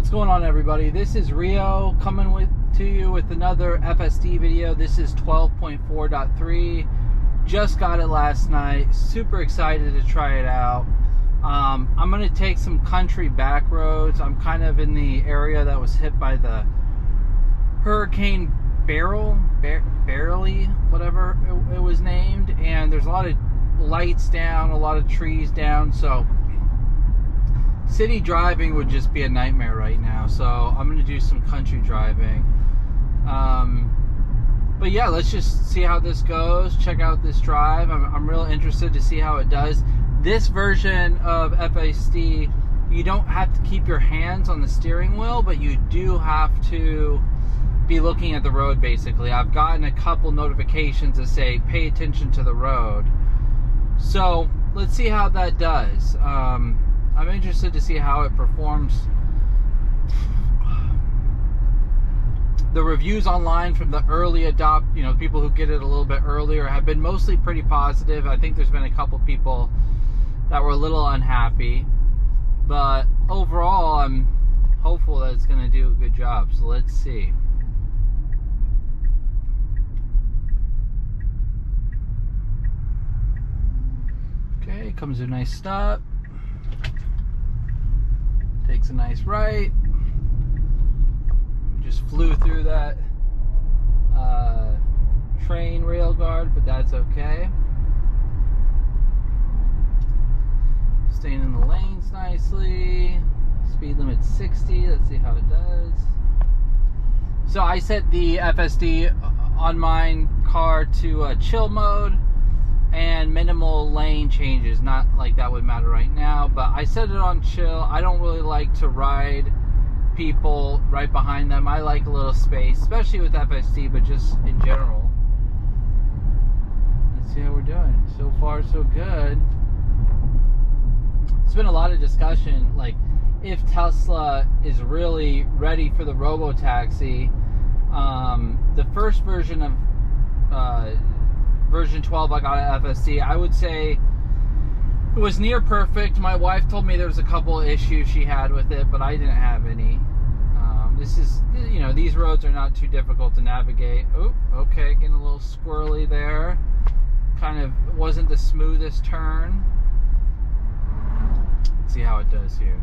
What's going on, everybody? This is Rio coming to you with another FSD video. This is 12.4.3. Just got it last night. Super excited to try it out. I'm going to take some country back roads. I'm kind of in the area that was hit by the Hurricane Barely, whatever it was named. And there's a lot of lights down, a lot of trees down, so city driving would just be a nightmare right now. So I'm going to do some country driving. But yeah, let's just see how this goes. Check out this drive. I'm real interested to see how it does. This version of FSD, you don't have to keep your hands on the steering wheel, but you do have to be looking at the road, basically. I've gotten a couple notifications that say, pay attention to the road. So let's see how that does. I'm interested to see how it performs. The reviews online from the early people who get it a little bit earlier have been mostly pretty positive. I think there's been a couple people that were a little unhappy, but overall I'm hopeful that it's going to do a good job. So let's see. Okay, comes to a nice stop. Takes a nice right. Just flew through that train rail guard, but that's okay. Staying in the lanes nicely. Speed limit 60. Let's see how it does. So I set the FSD on my car to chill mode and minimal lane changes. Not like that would matter right now, but I set it on chill. I don't really like to ride people right behind them. I like a little space, especially with FSD, but just in general. Let's see how we're doing. So far, so good. It's been a lot of discussion, like if Tesla is really ready for the Robotaxi. The first version of version 12 I got at FSD, I would say it was near perfect. My wife told me there was a couple of issues she had with it, but I didn't have any. This is, these roads are not too difficult to navigate. Oh, okay, getting a little squirrely there. Kind of wasn't the smoothest turn. Let's see how it does here.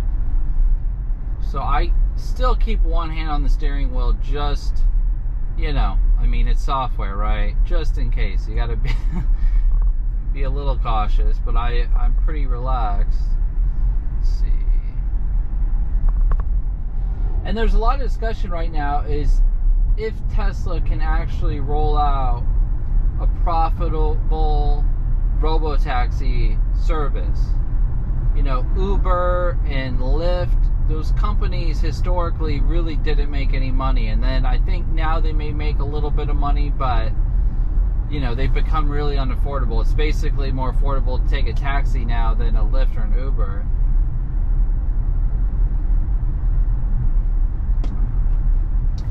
So I still keep one hand on the steering wheel, just, I mean, it's software, right? Just in case. You gotta be a little cautious, but I'm pretty relaxed. Let's see. And there's a lot of discussion right now is if Tesla can actually roll out a profitable robotaxi service. Uber and Lyft, those companies historically really didn't make any money, and then I think now they may make a little bit of money, but they've become really unaffordable. It's basically more affordable to take a taxi now than a Lyft or an Uber.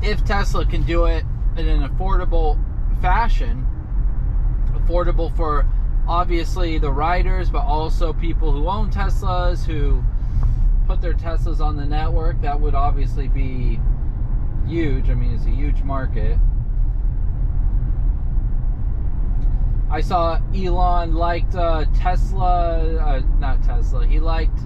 If Tesla can do it in an affordable fashion, affordable for obviously the riders, but also people who own Teslas, who put their Teslas on the network, that would obviously be huge. I mean, it's a huge market. I saw Elon liked Tesla, not Tesla, he liked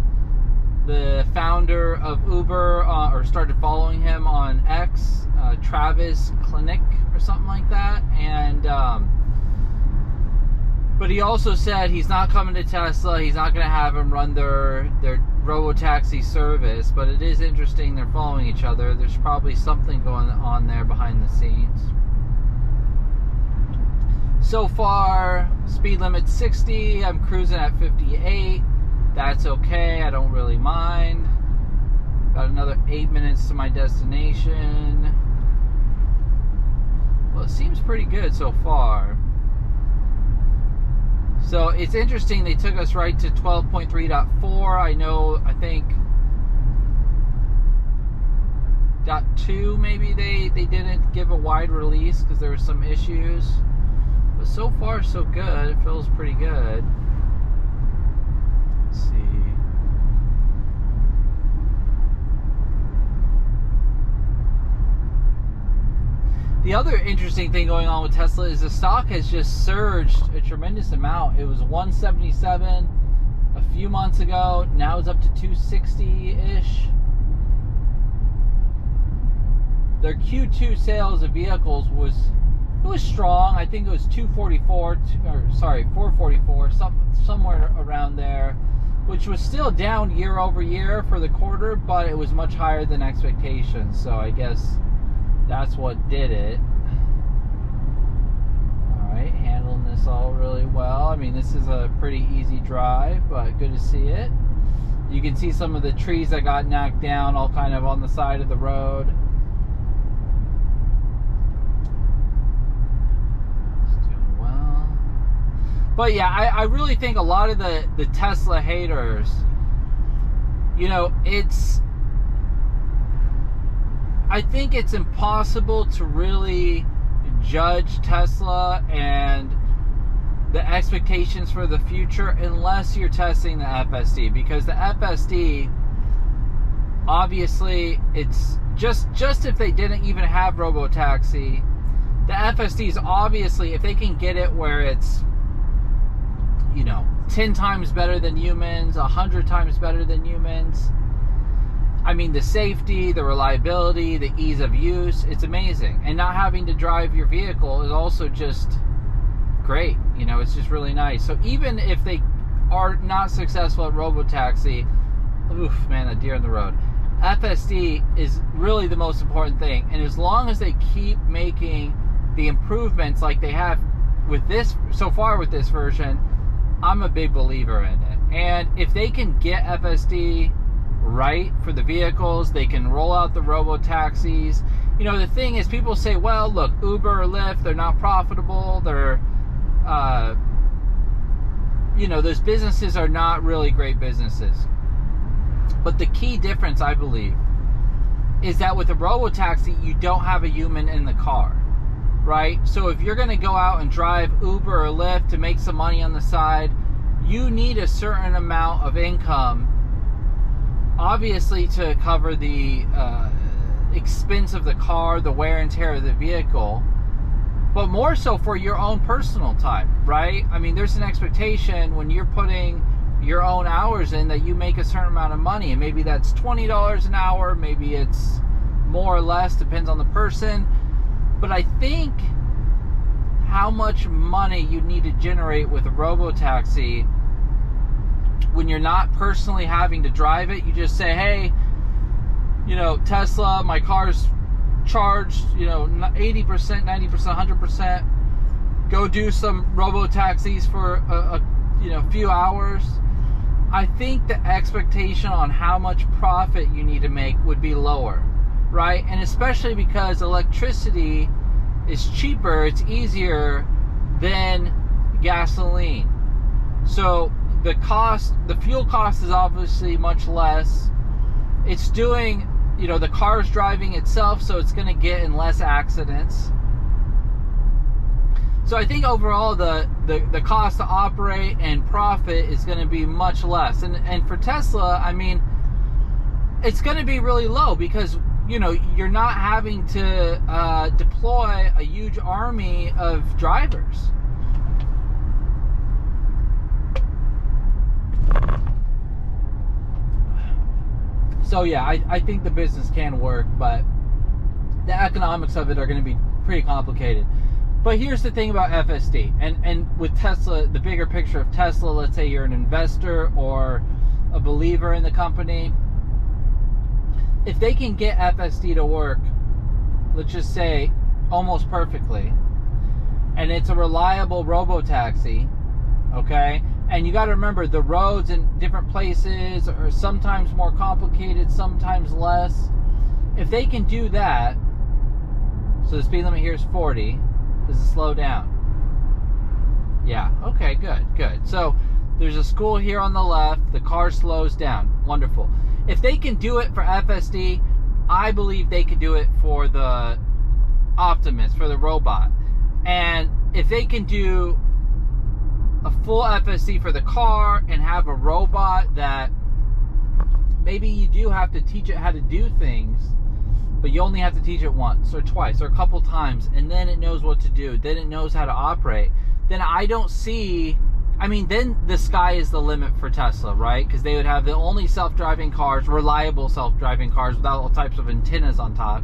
the founder of Uber, or started following him on X, Travis Kalanick or something like that, and but he also said he's not coming to Tesla, he's not going to have him run their Robotaxi service, but it is interesting they're following each other. There's probably something going on there behind the scenes. So far, speed limit 60, I'm cruising at 58. That's okay, I don't really mind. Got another 8 minutes to my destination. Well, it seems pretty good so far. So it's interesting, they took us right to 12.3.4. I think .2 maybe they didn't give a wide release because there were some issues. But so far so good, it feels pretty good. Let's see. The other interesting thing going on with Tesla is the stock has just surged a tremendous amount. It was 177 a few months ago. Now it's up to 260-ish. Their Q2 sales of vehicles was strong. I think it was 444, somewhere around there, which was still down year over year for the quarter, but it was much higher than expectations. So I guess that's what did it. All right, handling this all really well. I mean, this is a pretty easy drive, but good to see it. You can see some of the trees that got knocked down all kind of on the side of the road. But yeah, I really think a lot of the Tesla haters, you know, I think it's impossible to really judge Tesla and the expectations for the future unless you're testing the FSD, because the FSD, obviously, it's just if they didn't even have Robotaxi, the FSD is obviously, if they can get it where it's, you know, 10 times better than humans, 100 times better than humans. I mean, the safety, the reliability, the ease of use, it's amazing. And not having to drive your vehicle is also just great. You know, it's just really nice. So even if they are not successful at Robotaxi, oof, man, that deer on the road. FSD is really the most important thing. And as long as they keep making the improvements like they have with this, so far with this version, I'm a big believer in it. And if they can get FSD right for the vehicles, they can roll out the robotaxis. You know, the thing is, people say, well, look, Uber or Lyft, they're not profitable. They're, you know, those businesses are not really great businesses. But the key difference, I believe, is that with a robotaxi, you don't have a human in the car. Right? So if you're going to go out and drive Uber or Lyft to make some money on the side, you need a certain amount of income, obviously, to cover the expense of the car, the wear and tear of the vehicle, but more so for your own personal time, right? I mean, there's an expectation when you're putting your own hours in that you make a certain amount of money, and maybe that's $20 an hour, maybe it's more or less, depends on the person. But I think how much money you need to generate with a robotaxi when you're not personally having to drive it. You just say, hey, you know, Tesla, my car's charged, you know, 80%, 90%, 100%. Go do some robotaxis for a you know, few hours. I think the expectation on how much profit you need to make would be lower. Right? And especially because electricity is cheaper, it's easier than gasoline. So the fuel cost is obviously much less. It's doing, you know, the car's driving itself, so it's going to get in less accidents. So I think overall the cost to operate and profit is going to be much less. And for Tesla, I mean, it's going to be really low because, you know, you're not having to deploy a huge army of drivers. So yeah, I think the business can work, but the economics of it are going to be pretty complicated. But here's the thing about FSD, and with Tesla, the bigger picture of Tesla, let's say you're an investor or a believer in the company. If they can get FSD to work, let's just say almost perfectly, and it's a reliable robotaxi, okay? And you got to remember, the roads in different places are sometimes more complicated, sometimes less. If they can do that, so the speed limit here is 40, does it slow down? Yeah, okay, good. So there's a school here on the left, the car slows down, wonderful. If they can do it for FSD, I believe they could do it for the Optimus, for the robot. And if they can do a full FSD for the car and have a robot that maybe you do have to teach it how to do things, but you only have to teach it once or twice or a couple times, and then it knows what to do, then it knows how to operate, then I don't see, I mean, then the sky is the limit for Tesla, right? Because they would have the only self-driving cars, reliable self-driving cars without all types of antennas on top.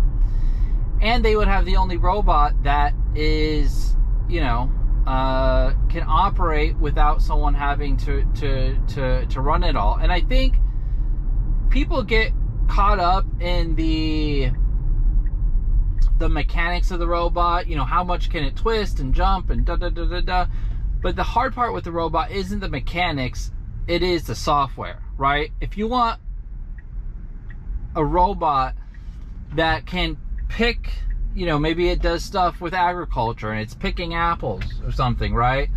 And they would have the only robot that is, you know, can operate without someone having to run it all. And I think people get caught up in the mechanics of the robot, you know, how much can it twist and jump and da-da-da-da-da. But the hard part with the robot isn't the mechanics, it is the software, right? If you want a robot that can pick, you know, maybe it does stuff with agriculture and it's picking apples or something, right?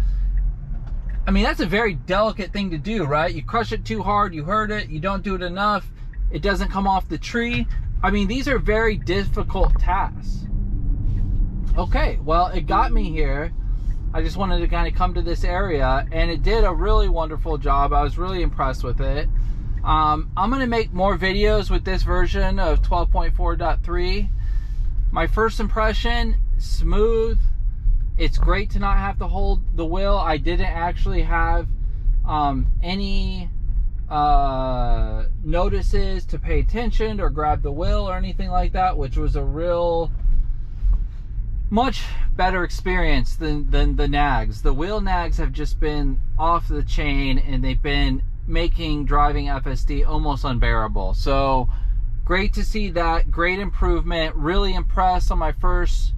I mean, that's a very delicate thing to do, right? You crush it too hard, you hurt it, you don't do it enough, it doesn't come off the tree. I mean, these are very difficult tasks. Okay, well, it got me here. I just wanted to kind of come to this area, and it did a really wonderful job. I was really impressed with it. I'm going to make more videos with this version of 12.4.3. My first impression, smooth. It's great to not have to hold the wheel. I didn't actually have any notices to pay attention or grab the wheel or anything like that, which was a real much better experience than the nags. The wheel nags have just been off the chain, and they've been making driving FSD almost unbearable. So great to see that, great improvement. Really impressed on my first